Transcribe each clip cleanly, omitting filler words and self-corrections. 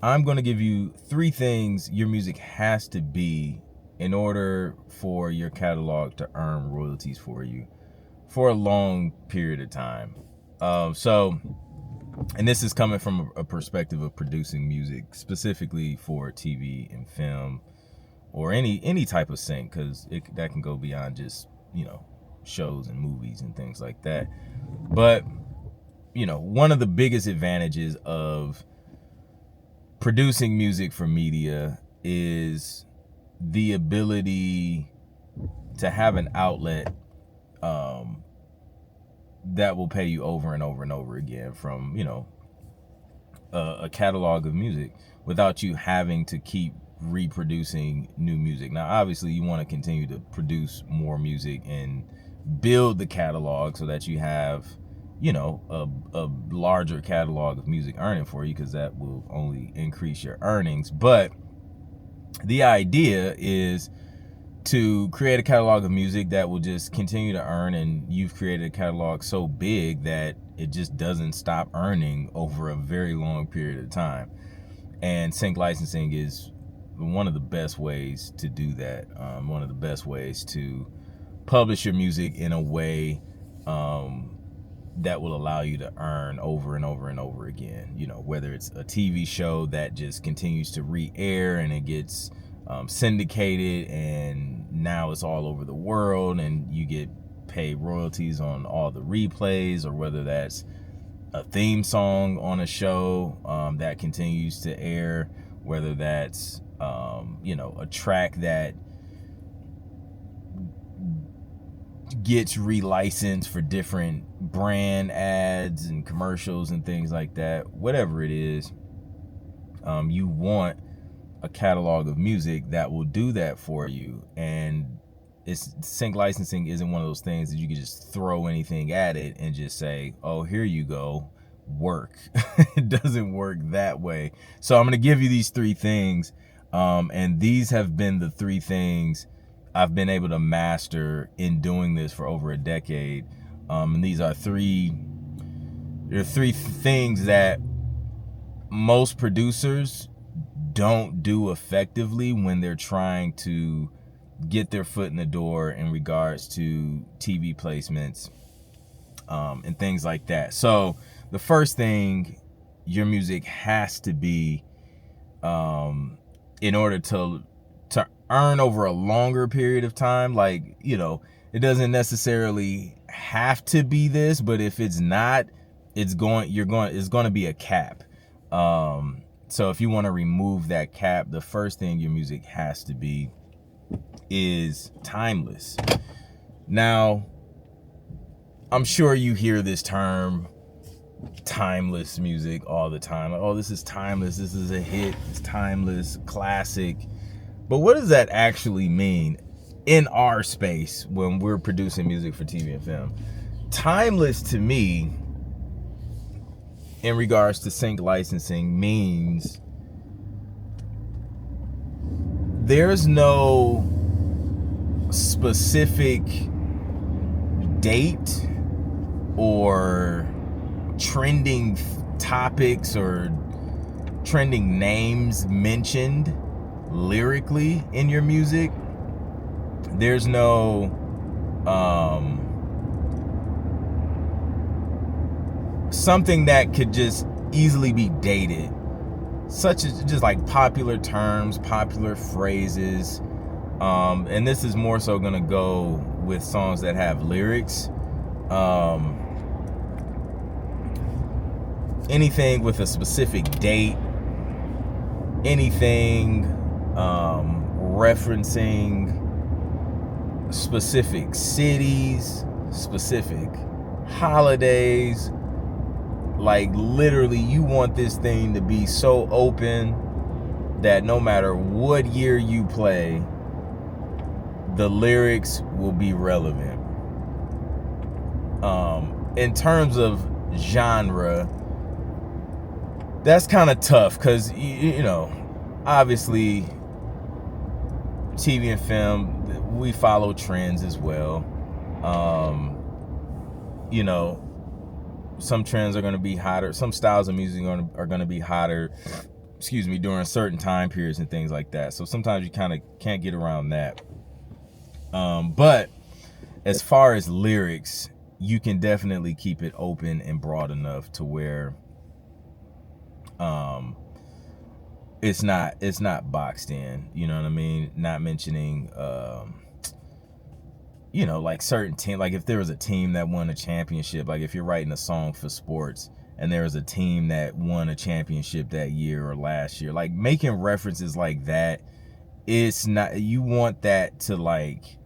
I'm going to give you 3 things your music has to be in order for your catalog to earn royalties for you for a long period of time. And this is coming from a perspective of producing music specifically for TV and film or any type of sync, because that can go beyond just shows and movies and things like that. But one of the biggest advantages of producing music for media is the ability to have an outlet that will pay you over and over and over again from a catalog of music without you having to keep reproducing new music. Now obviously you want to continue to produce more music and build the catalog so that you have a larger catalog of music earning for you, because that will only increase your earnings. But the idea is to create a catalog of music that will just continue to earn, and you've created a catalog so big that it just doesn't stop earning over a very long period of time. And sync licensing is one of the best ways to do that. One of the best ways to publish your music in a way that will allow you to earn over and over and over again. Whether it's a TV show that just continues to re-air and it gets syndicated and now it's all over the world and you get paid royalties on all the replays, or whether that's a theme song on a show that continues to air, whether that's a track that gets relicensed for different brand ads and commercials and things like that. Whatever it is, you want a catalog of music that will do that for you. And sync licensing isn't one of those things that you can just throw anything at it and just say, oh, here you go, work. It doesn't work that way. So I'm going to give you these 3 things, and these have been the 3 things I've been able to master in doing this for over a decade. And these are 3 things that most producers don't do effectively when they're trying to get their foot in the door in regards to TV placements and things like that. So the first thing your music has to be, in order to earn over a longer period of time, it doesn't necessarily have to be this, but if it's not, it's going to be a cap. So if you want to remove that cap, the first thing your music has to be is timeless. Now, I'm sure you hear this term timeless music all the time. Like, oh, this is timeless. This is a hit. It's timeless, classic. But what does that actually mean in our space when we're producing music for TV and film? Timeless to me, in regards to sync licensing, means there's no specific date or trending topics or trending names mentioned lyrically in your music. There's no something that could just easily be dated, such as just like popular terms, popular phrases, and this is more so gonna go with songs that have lyrics. Anything with a specific date, anything referencing specific cities, specific holidays. Like literally, you want this thing to be so open that no matter what year you play, the lyrics will be relevant. In terms of genre, that's kind of tough because, obviously TV and film, we follow trends as well. Some trends are going to be hotter. Some styles of music are going to be hotter excuse me, during certain time periods and things like that. So sometimes you kind of can't get around that. But as far as lyrics, you can definitely keep it open and broad enough to where it's not boxed in, you know what I mean? Not mentioning like certain team, like if there was a team that won a championship, like if you're writing a song for sports and there was a team that won a championship that year or last year, like making references like that, it's not, you want that to like,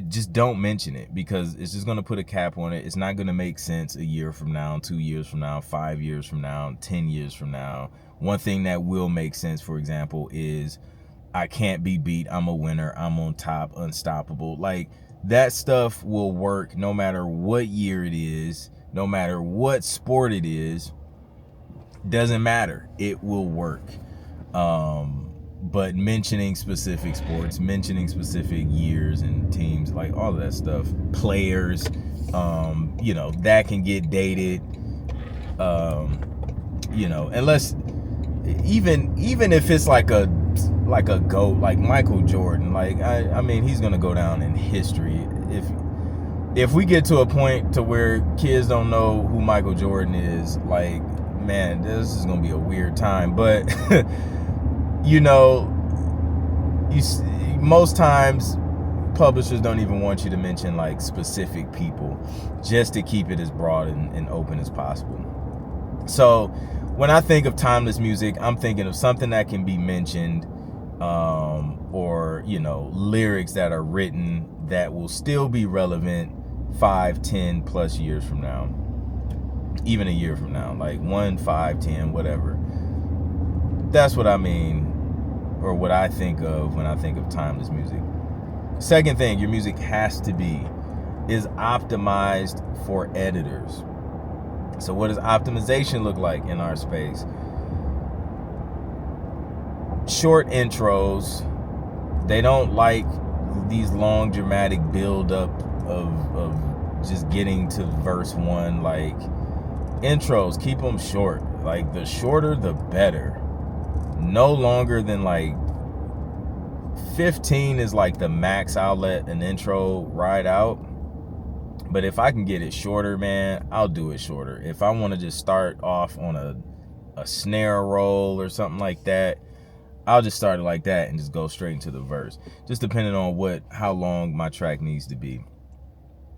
just don't mention it, because it's just going to put a cap on it. It's not going to make sense a year from now, 2 years from now, 5 years from now, 10 years from now. One thing that will make sense, for example, is I can't be beat, I'm a winner, I'm on top, unstoppable. Like that stuff will work no matter what year it is, no matter what sport it is. Doesn't matter, it will work. But mentioning specific sports, mentioning specific years and teams, like all of that stuff, players, that can get dated. Unless even if it's like a GOAT, like Michael Jordan, like I mean, he's gonna go down in history. If we get to a point to where kids don't know who Michael Jordan is, like, man, this is gonna be a weird time. But most times publishers don't even want you to mention like specific people, just to keep it as broad and open as possible. So when I think of timeless music, I'm thinking of something that can be mentioned, or lyrics that are written that will still be relevant 5, 10 plus years from now, even a year from now, like 1, 5, 10, whatever. That's what I mean, or what I think of when I think of timeless music. Second thing your music has to be is optimized for editors. So what does optimization look like in our space? Short intros. They don't like these long dramatic build up of just getting to verse 1. Like intros, keep them short. Like the shorter the better. No longer than like 15 is like the max I'll let an intro ride out. But if I can get it shorter, man, I'll do it shorter. If I want to just start off on a snare roll or something like that, I'll just start it like that and just go straight into the verse, just depending on how long my track needs to be.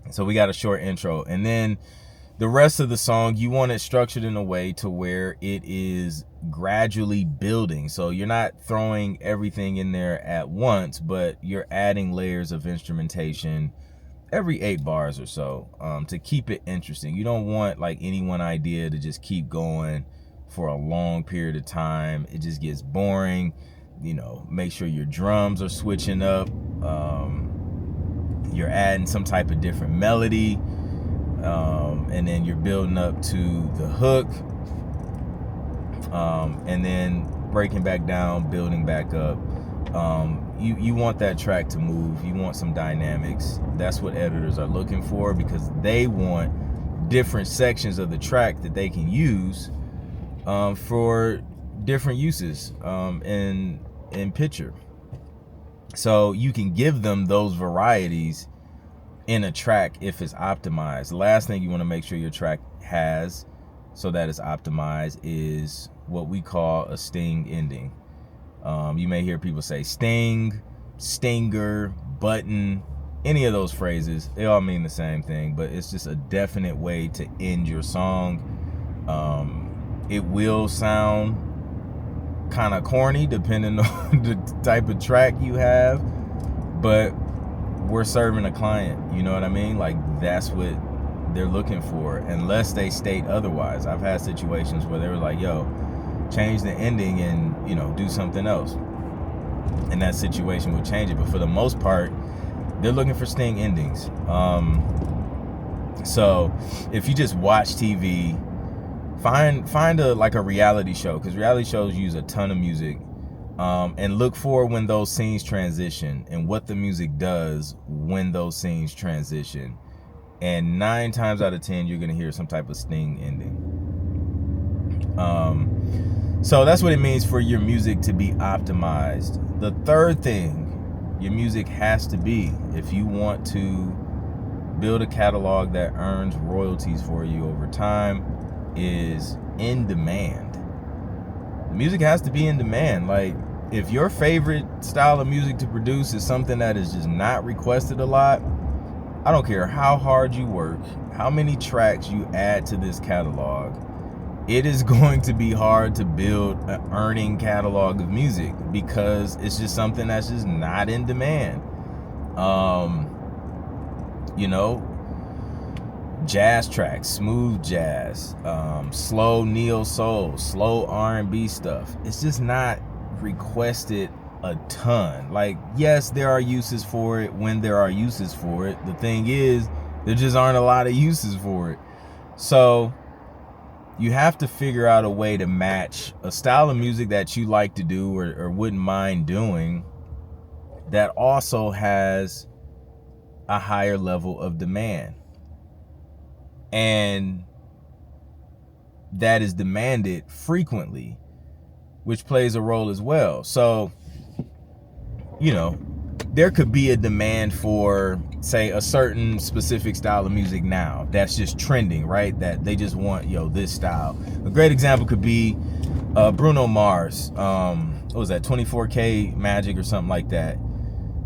So we got a short intro, and then the rest of the song, you want it structured in a way to where it is gradually building. So you're not throwing everything in there at once, but you're adding layers of instrumentation every 8 bars or so, to keep it interesting. You don't want like any one idea to just keep going for a long period of time. It just gets boring. Make sure your drums are switching up. You're adding some type of different melody. And then you're building up to the hook, and then breaking back down, building back up. You want that track to move. You want some dynamics. That's what editors are looking for, because they want different sections of the track that they can use for different uses in picture. So you can give them those varieties in a track if it's optimized. The last thing you want to make sure your track has, so that it's optimized, is what we call a sting ending. You may hear people say sting, stinger, button, any of those phrases. They all mean the same thing, but it's just a definite way to end your song. It will sound kind of corny depending on the type of track you have, but we're serving a client, you know what I mean? Like, that's what they're looking for, unless they state otherwise. I've had situations where they were like, yo, change the ending and do something else, and that situation will change it. But for the most part, they're looking for sting endings. So if you just watch TV, find a reality show, because reality shows use a ton of music, and look for when those scenes transition and what the music does when those scenes transition. And 9 times out of 10, you're gonna hear some type of sting ending. So that's what it means for your music to be optimized. The third thing your music has to be, if you want to build a catalog that earns royalties for you over time, is in demand. The music has to be in demand. Like, if your favorite style of music to produce is something that is just not requested a lot, I don't care how hard you work, how many tracks you add to this catalog, it is going to be hard to build an earning catalog of music because it's just something that's just not in demand. You know, jazz tracks, smooth jazz, slow neo soul, slow R&B stuff. It's just not requested a ton. Like, yes, there are uses for it when there are uses for it. The thing is, there just aren't a lot of uses for it. So you have to figure out a way to match a style of music that you like to do or wouldn't mind doing that also has a higher level of demand, and that is demanded frequently, which plays a role as well. So, you know, there could be a demand for, say, a certain specific style of music now that's just trending, right? That they just want, this style. A great example could be Bruno Mars. What was that, 24K Magic or something like that?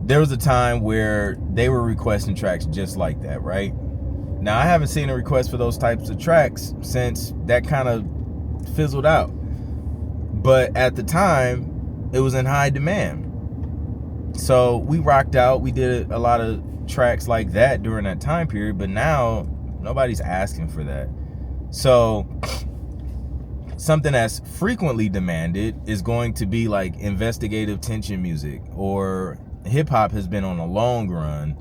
There was a time where they were requesting tracks just like that, right? Now, I haven't seen a request for those types of tracks since that kind of fizzled out. But at the time, it was in high demand. So we rocked out. We did a lot of tracks like that during that time period. But now, nobody's asking for that. So something that's frequently demanded is going to be like investigative tension music, or hip-hop has been on a long run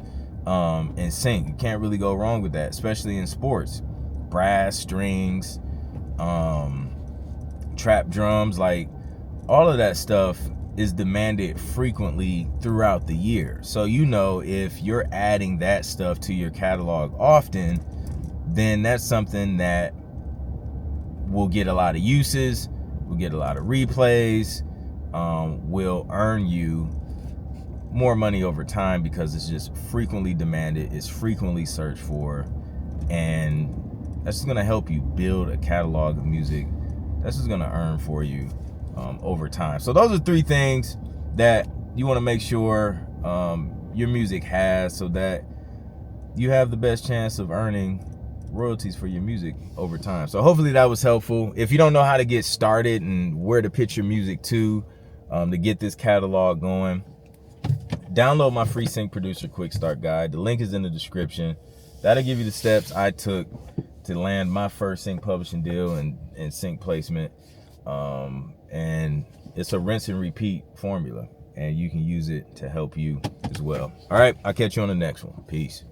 in sync. You can't really go wrong with that, especially in sports. Brass, strings, trap drums, like all of that stuff is demanded frequently throughout the year. So if you're adding that stuff to your catalog often, then that's something that will get a lot of uses, will get a lot of replays, will earn you more money over time because it's just frequently demanded, it's frequently searched for, and that's just gonna help you build a catalog of music that's just gonna earn for you over time. So those are three things that you want to make sure your music has, so that you have the best chance of earning royalties for your music over time. So hopefully that was helpful. If you don't know how to get started and where to pitch your music to get this catalog going, download my free Sync Producer Quick Start Guide. The link is in the description. That'll give you the steps I took to land my first sync publishing deal and sync placement. And it's a rinse and repeat formula, and you can use it to help you as well. All right, I'll catch you on the next one. Peace.